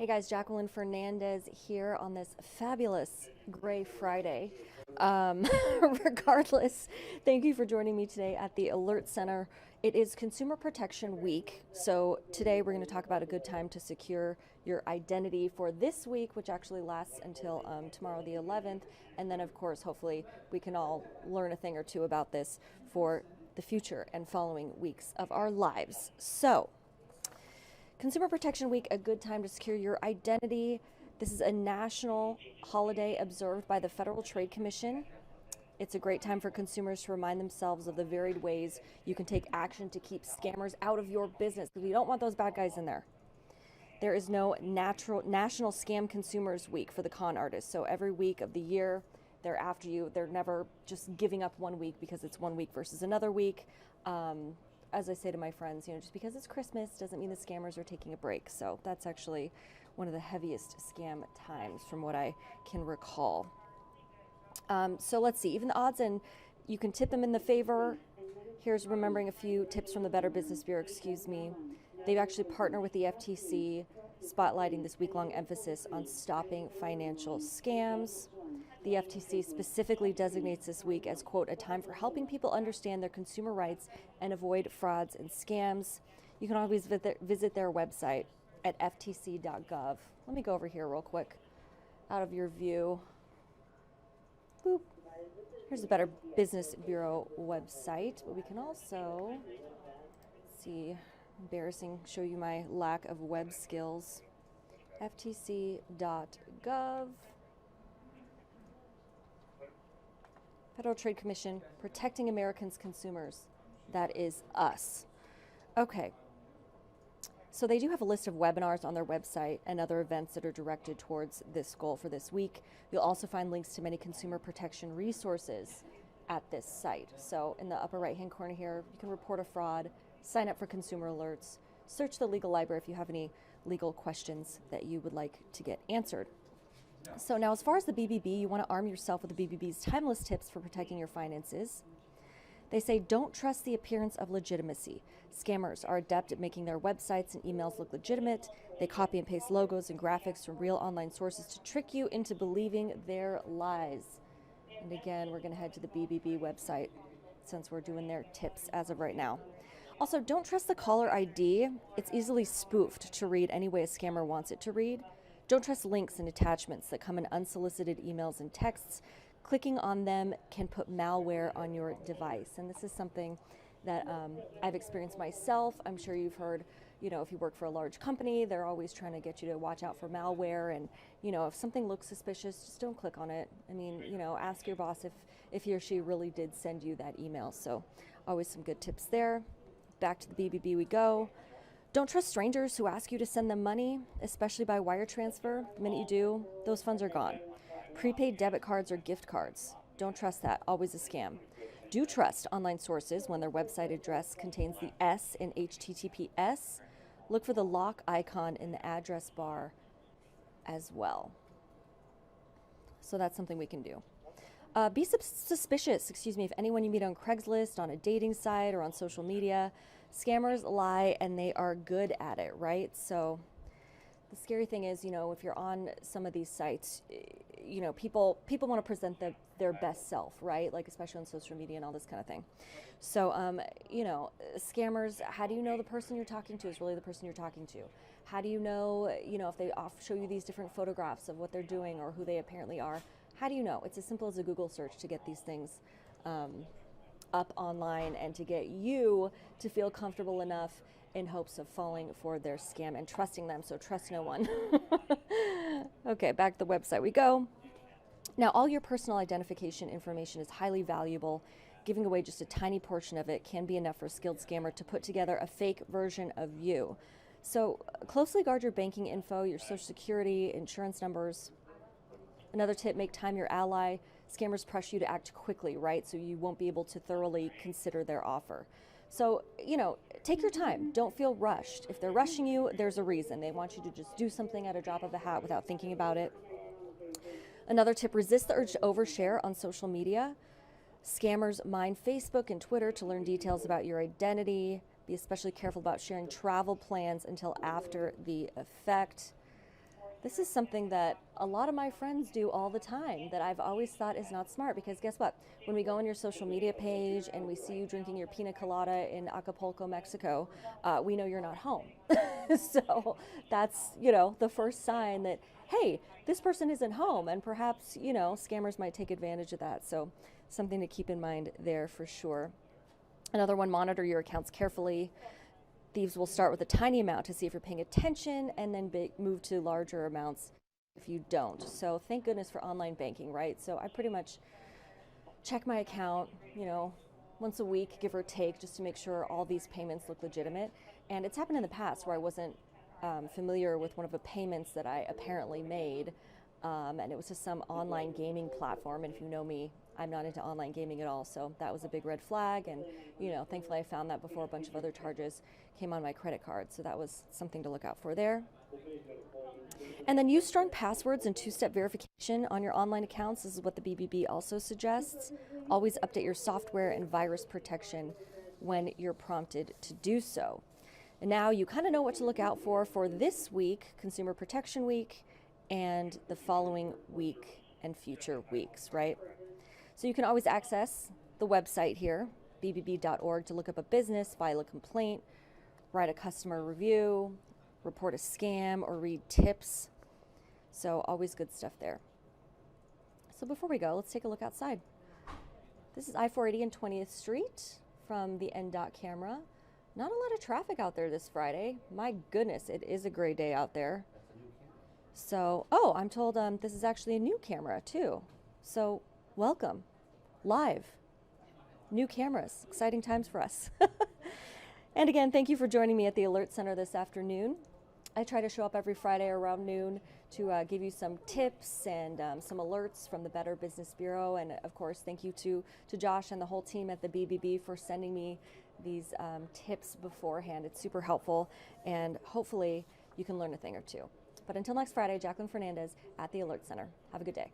Hey guys, Jacqueline Fernandez here on this fabulous Gray Friday. Regardless, thank you for joining me today at the Alert Center. It is Consumer Protection Week, so today we're going to talk about a good time to secure your identity for this week, which actually lasts until tomorrow, the 11th, and then, of course, hopefully we can all learn a thing or two about this for the future and following weeks of our lives. So, Consumer Protection Week, a good time to secure your identity. This is a national holiday observed by the Federal Trade Commission. It's a great time for consumers to remind themselves of the varied ways you can take action to keep scammers out of your business, because we don't want those bad guys in there. There is no National Scam Consumers Week for the con artists. So every week of the year, they're after you. They're never just giving up 1 week because it's 1 week versus another week. As I say to my friends, just because it's Christmas doesn't mean the scammers are taking a break. So that's actually one of the heaviest scam times from what I can recall. So let's see, even the odds, and you can tip them in the favor. Here's remembering a few tips from the Better Business Bureau, They've actually partnered with the FTC, spotlighting this week-long emphasis on stopping financial scams. The FTC specifically designates this week as, quote, a time for helping people understand their consumer rights and avoid frauds and scams. You can always visit their website at ftc.gov. Let me go over here real quick, out of your view. Boop. Here's the Better Business Bureau website, but we can also see, show you my lack of web skills. ftc.gov. Federal Trade Commission, protecting Americans' consumers. That is us. Okay. So they do have a list of webinars on their website and other events that are directed towards this goal for this week. You'll also find links to many consumer protection resources at this site. So in the upper right-hand corner here, you can report a fraud, sign up for consumer alerts, search the legal library if you have any legal questions that you would like to get answered. So now, as far as the BBB, you want to arm yourself with the BBB's timeless tips for protecting your finances. They say, don't trust the appearance of legitimacy. Scammers are adept at making their websites and emails look legitimate. They copy and paste logos and graphics from real online sources to trick you into believing their lies. And again, we're going to head to the BBB website since we're doing their tips as of right now. Also, don't trust the caller ID. It's easily spoofed to read any way a scammer wants it to read. Don't trust links and attachments that come in unsolicited emails and texts. Clicking on them can put malware on your device. And this is something that I've experienced myself. I'm sure you've heard, if you work for a large company, they're always trying to get you to watch out for malware. And, if something looks suspicious, just don't click on it. I mean, ask your boss if he or she really did send you that email. So always some good tips there. Back to the BBB we go. Don't trust strangers who ask you to send them money, especially by wire transfer. The minute you do, those funds are gone. Prepaid debit cards or gift cards. Don't trust that. Always a scam. Do trust online sources when their website address contains the S in HTTPS. Look for the lock icon in the address bar as well. So that's something we can do. Be suspicious, if anyone you meet on Craigslist, on a dating site, or on social media. Scammers lie, and they are good at it, right? So the scary thing is, if you're on some of these sites, people want to present their best self, right? Like, especially on social media and all this kind of thing. So, scammers, how do you know the person you're talking to is really the person you're talking to? How do you know, if they show you these different photographs of what they're doing or who they apparently are? How do you know? It's as simple as a Google search to get these things up online and to get you to feel comfortable enough in hopes of falling for their scam and trusting them. So trust no one. Okay, back to the website we go. Now, all your personal identification information is highly valuable. Giving away just a tiny portion of it can be enough for a skilled scammer to put together a fake version of you. So closely guard your banking info, your social security, insurance numbers. Another tip, make time your ally. Scammers press you to act quickly, right? So you won't be able to thoroughly consider their offer. So, take your time. Don't feel rushed. If they're rushing you, there's a reason. They want you to just do something at a drop of a hat without thinking about it. Another tip, resist the urge to overshare on social media. Scammers mine Facebook and Twitter to learn details about your identity. Be especially careful about sharing travel plans until after the effect. This is something that a lot of my friends do all the time that I've always thought is not smart, because guess what? When we go on your social media page and we see you drinking your pina colada in Acapulco, Mexico, we know you're not home. So that's, the first sign that, hey, this person isn't home, and perhaps, scammers might take advantage of that. So something to keep in mind there for sure. Another one, monitor your accounts carefully. Thieves will start with a tiny amount to see if you're paying attention, and then move to larger amounts if you don't. So thank goodness for online banking, right? So I pretty much check my account, once a week, give or take, just to make sure all these payments look legitimate. And it's happened in the past where I wasn't familiar with one of the payments that I apparently made, and it was just some online gaming platform. And if you know me, I'm not into online gaming at all, so that was a big red flag. And thankfully I found that before a bunch of other charges came on my credit card, so that was something to look out for there. And then use strong passwords and two-step verification on your online accounts. This is what the BBB also suggests. Always update your software and virus protection when you're prompted to do so. And now you kind of know what to look out for this week, Consumer Protection Week, and the following week and future weeks, right? So you can always access the website here, bbb.org, to look up a business, file a complaint, write a customer review, report a scam, or read tips. So always good stuff there. So before we go, let's take a look outside. This is I-480 and 20th Street from the NDOT camera. Not a lot of traffic out there this Friday. My goodness, it is a great day out there. So, I'm told this is actually a new camera too. So welcome, live, new cameras, exciting times for us. And again, thank you for joining me at the Alert Center this afternoon. I try to show up every Friday around noon to give you some tips and some alerts from the Better Business Bureau. And of course, thank you to Josh and the whole team at the BBB for sending me these tips beforehand. It's super helpful, and hopefully you can learn a thing or two. But until next Friday, Jacqueline Fernandez at the Alert Center. Have a good day.